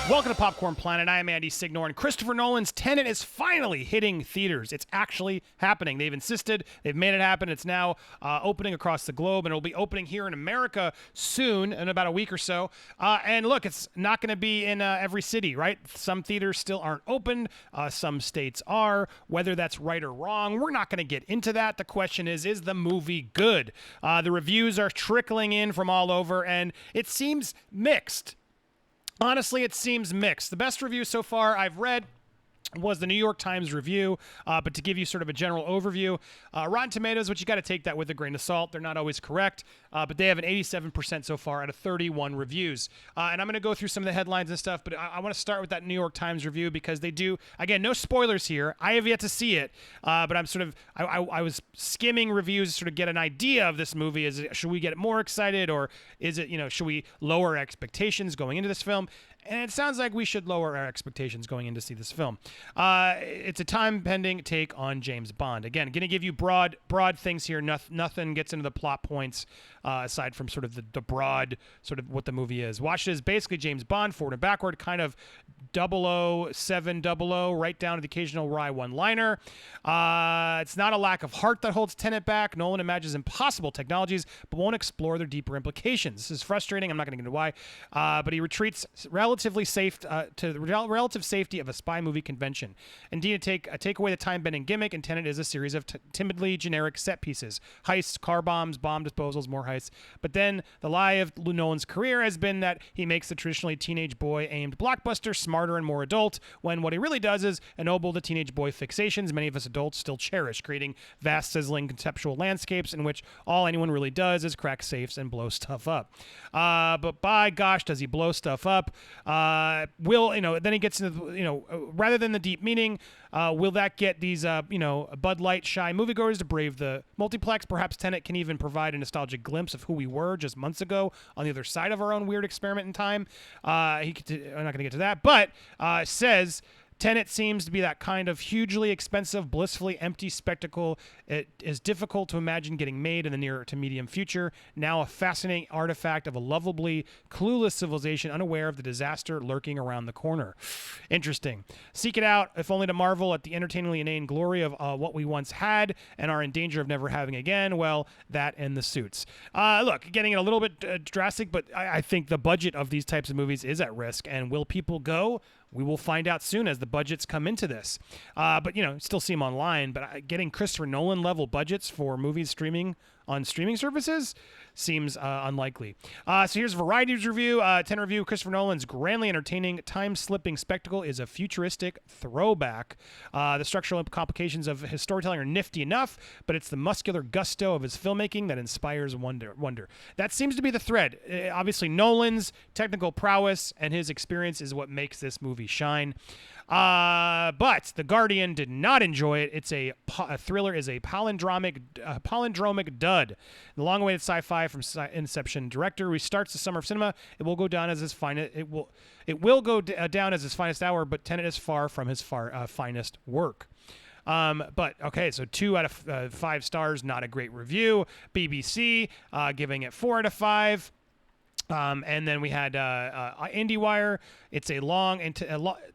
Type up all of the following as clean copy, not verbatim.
Welcome to Popcorn Planet. I am Andy Signor, and Christopher Nolan's Tenet is finally hitting theaters. It's actually happening. They've insisted. They've made it happen. It's now opening across the globe, and it'll be opening here in America soon, in about a week or so. And look, it's not going to be in every city, right? Some theaters still aren't open. Some states are. Whether that's right or wrong, we're not going to get into that. The question is the movie good? The reviews are trickling in from all over, and it seems mixed. Honestly, it seems mixed. The best review so far I've read was the New York Times review, but to give you sort of a general overview, Rotten Tomatoes, which you got to take that with a grain of salt. They're not always correct, but they have an 87% so far out of 31 reviews. And I'm going to go through some of the headlines and stuff, but I want to start with that New York Times review because they do, again, no spoilers here. I have yet to see it, but I'm sort of, I was skimming reviews to sort of get an idea of this movie. Should we get more excited, or is it, should we lower our expectations going into this film? And it sounds like we should lower our expectations going in to see this film. It's a time-pending take on James Bond. Again, going to give you broad things here. Nothing gets into the plot points aside from sort of the broad sort of what the movie is. Watch it as basically James Bond, forward and backward, kind of 00700, right down to the occasional wry one-liner. It's not a lack of heart that holds Tenet back. Nolan imagines impossible technologies, but won't explore their deeper implications. This is frustrating. I'm not going to get into why. But he retreats relatively safe to the relative safety of a spy movie convention. Indeed, take away the time-bending gimmick, and Tenet is a series of timidly generic set pieces. Heists, car bombs, bomb disposals, more heists. But then the lie of Nolan's career has been that he makes the traditionally teenage boy-aimed blockbuster smarter and more adult, when what he really does is ennoble the teenage boy fixations many of us adults still cherish, creating vast, sizzling conceptual landscapes in which all anyone really does is crack safes and blow stuff up. But by gosh, does he blow stuff up? Then he gets into, rather than the deep meaning, will that get these, Bud Light shy moviegoers to brave the multiplex? Perhaps Tenet can even provide a nostalgic glimpse of who we were just months ago on the other side of our own weird experiment in time. I'm not going to get to that, but says Tenet seems to be that kind of hugely expensive, blissfully empty spectacle. It is difficult to imagine getting made in the near to medium future. Now a fascinating artifact of a lovably clueless civilization unaware of the disaster lurking around the corner. Interesting. Seek it out, if only to marvel at the entertainingly inane glory of what we once had and are in danger of never having again. Well, that and the suits. Look, getting it a little bit drastic, but I think the budget of these types of movies is at risk. And will people go? We will find out soon as the budgets come into this. But, still see them online. But getting Christopher Nolan level budgets for movies streaming on streaming services seems unlikely. So here's Variety's review. 10 review. Christopher Nolan's grandly entertaining, time-slipping spectacle is a futuristic throwback. The structural complications of his storytelling are nifty enough, but it's the muscular gusto of his filmmaking that inspires wonder. That seems to be the thread. Obviously, Nolan's technical prowess and his experience is what makes this movie shine. But The Guardian did not enjoy it. It's a thriller is a palindromic dud. The long-awaited sci-fi from Inception director restarts the summer of cinema. It will go down as his finest. It will go down as his finest hour, but Tenet is far from his finest work. But okay, so 2 out of 5 stars, not a great review. BBC giving it 4 out of 5. And then we had IndieWire. It's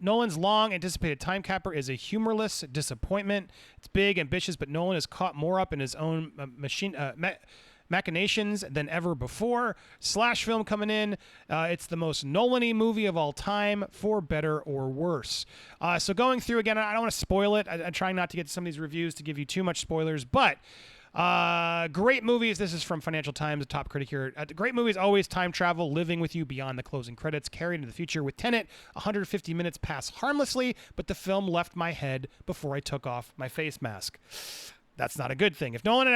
Nolan's long anticipated time capper is a humorless disappointment. It's big, ambitious, but Nolan is caught more up in his own machinations than ever before. Slash film coming in. It's the most Nolan-y movie of all time, for better or worse. So going through again, I don't want to spoil it. I'm trying not to get to some of these reviews to give you too much spoilers, but great movies. This is from Financial Times, the top critic here. Great movies, always time travel, living with you beyond the closing credits, carried into the future with Tenet. 150 minutes pass harmlessly, but the film left my head before I took off my face mask. That's not a good thing. If Nolan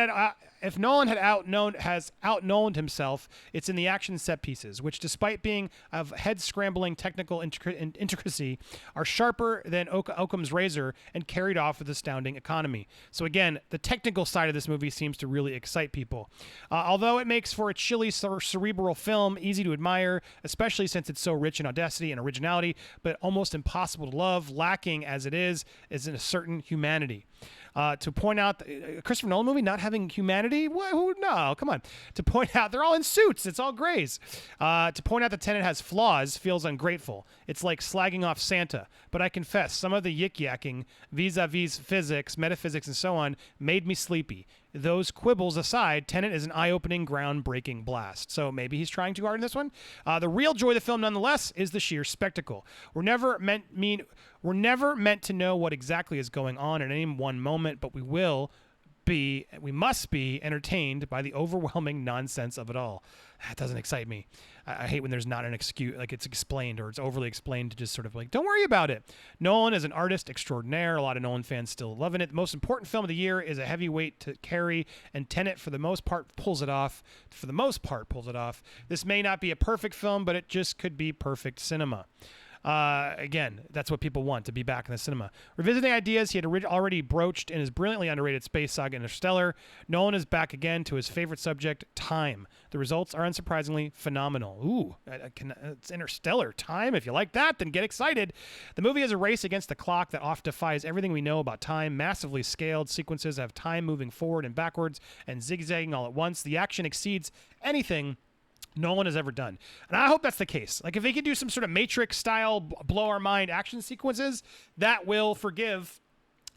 has out-Nolaned himself, it's in the action set pieces, which, despite being of head-scrambling technical intricacy, are sharper than Occam's razor and carried off with astounding economy. So again, the technical side of this movie seems to really excite people. Although it makes for a chilly, cerebral film, easy to admire, especially since it's so rich in audacity and originality, but almost impossible to love, lacking as it is in a certain humanity. to point out a Christopher Nolan movie not having humanity. No, come on. To point out they're all in suits. It's all grays. To point out that Tenet has flaws feels ungrateful. It's like slagging off Santa. But I confess, some of the yik-yakking vis-a-vis physics, metaphysics, and so on made me sleepy. Those quibbles aside, Tenet is an eye-opening, groundbreaking blast. So maybe he's trying too hard in this one. The real joy of the film, nonetheless, is the sheer spectacle. We're never meant to know what exactly is going on at any one moment, but we must be entertained by the overwhelming nonsense of it all. That doesn't excite me. I hate when there's not an excuse, like it's explained or it's overly explained to just sort of like, don't worry about it. Nolan is an artist extraordinaire. A lot of Nolan fans still loving it. The most important film of the year is a heavyweight to carry, and Tenet, for the most part, pulls it off. This may not be a perfect film, but it just could be perfect cinema. Again, that's what people want, to be back in the cinema. Revisiting ideas he had already broached in his brilliantly underrated space saga Interstellar, Nolan is back again to his favorite subject, time. The results are unsurprisingly phenomenal. Ooh, it's Interstellar. Time. If you like that, then get excited. The movie is a race against the clock that oft defies everything we know about time. Massively scaled sequences have time moving forward and backwards and zigzagging all at once. The action exceeds anything Nolan has ever done. And I hope that's the case. Like, if they could do some sort of Matrix style blow our mind action sequences, that will forgive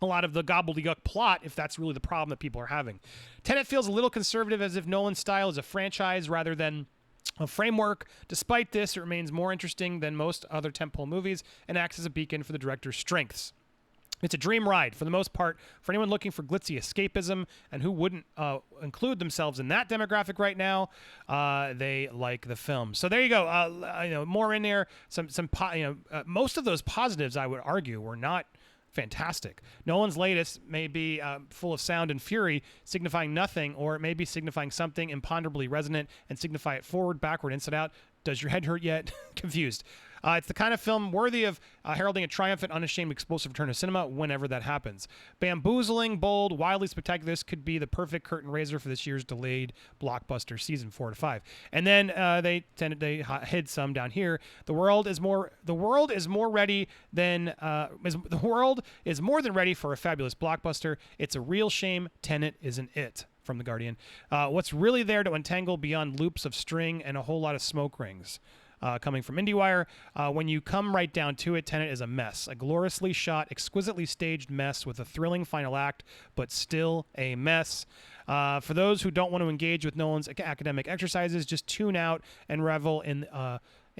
a lot of the gobbledygook plot if that's really the problem that people are having. Tenet feels a little conservative, as if Nolan's style is a franchise rather than a framework. Despite this, it remains more interesting than most other tentpole movies and acts as a beacon for the director's strengths. It's a dream ride, for the most part, for anyone looking for glitzy escapism, and who wouldn't include themselves in that demographic right now. They like the film. So there you go. More in there. Most of those positives, I would argue, were not fantastic. Nolan's latest may be full of sound and fury, signifying nothing, or it may be signifying something imponderably resonant and signify it forward, backward, inside out. Does your head hurt yet? Confused. It's the kind of film worthy of heralding a triumphant, unashamed, explosive return to cinema whenever that happens. Bamboozling, bold, wildly spectacular. This could be the perfect curtain raiser for this year's delayed blockbuster season 4 to 5. And then they hid some down here. The world is more ready than the world is more than ready for a fabulous blockbuster. It's a real shame Tenet isn't it. From The Guardian. What's really there to untangle beyond loops of string and a whole lot of smoke rings? Coming from IndieWire, when you come right down to it, Tenet is a mess. A gloriously shot, exquisitely staged mess with a thrilling final act, but still a mess. For those who don't want to engage with Nolan's academic exercises, just tune out and revel in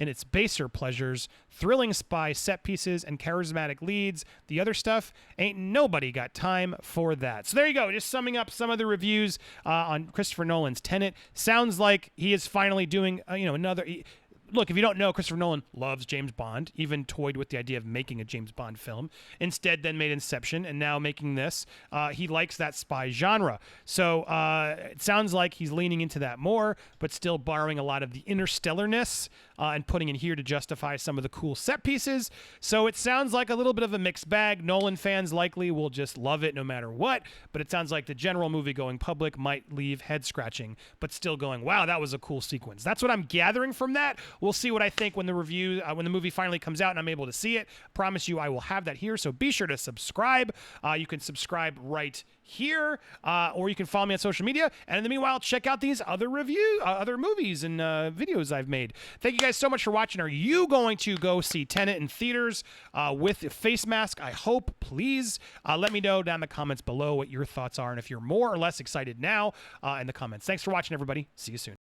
its baser pleasures, thrilling spy set pieces, and charismatic leads. The other stuff, ain't nobody got time for that. So there you go, just summing up some of the reviews on Christopher Nolan's Tenet. Sounds like he is finally doing, another... Look, if you don't know, Christopher Nolan loves James Bond, even toyed with the idea of making a James Bond film, instead then made Inception, and now making this. He likes that spy genre. So it sounds like he's leaning into that more, but still borrowing a lot of the interstellarness and putting in here to justify some of the cool set pieces. So it sounds like a little bit of a mixed bag. Nolan fans likely will just love it no matter what, but it sounds like the general movie-going public might leave head-scratching, but still going, wow, that was a cool sequence. That's what I'm gathering from that. We'll see what I think when the movie finally comes out and I'm able to see it. Promise you I will have that here, so be sure to subscribe. You can subscribe right here, or you can follow me on social media. And in the meanwhile, check out these other movies and videos I've made. Thank you guys so much for watching. Are you going to go see Tenet in theaters with a face mask? I hope. Please let me know down in the comments below what your thoughts are, and if you're more or less excited now in the comments. Thanks for watching, everybody. See you soon.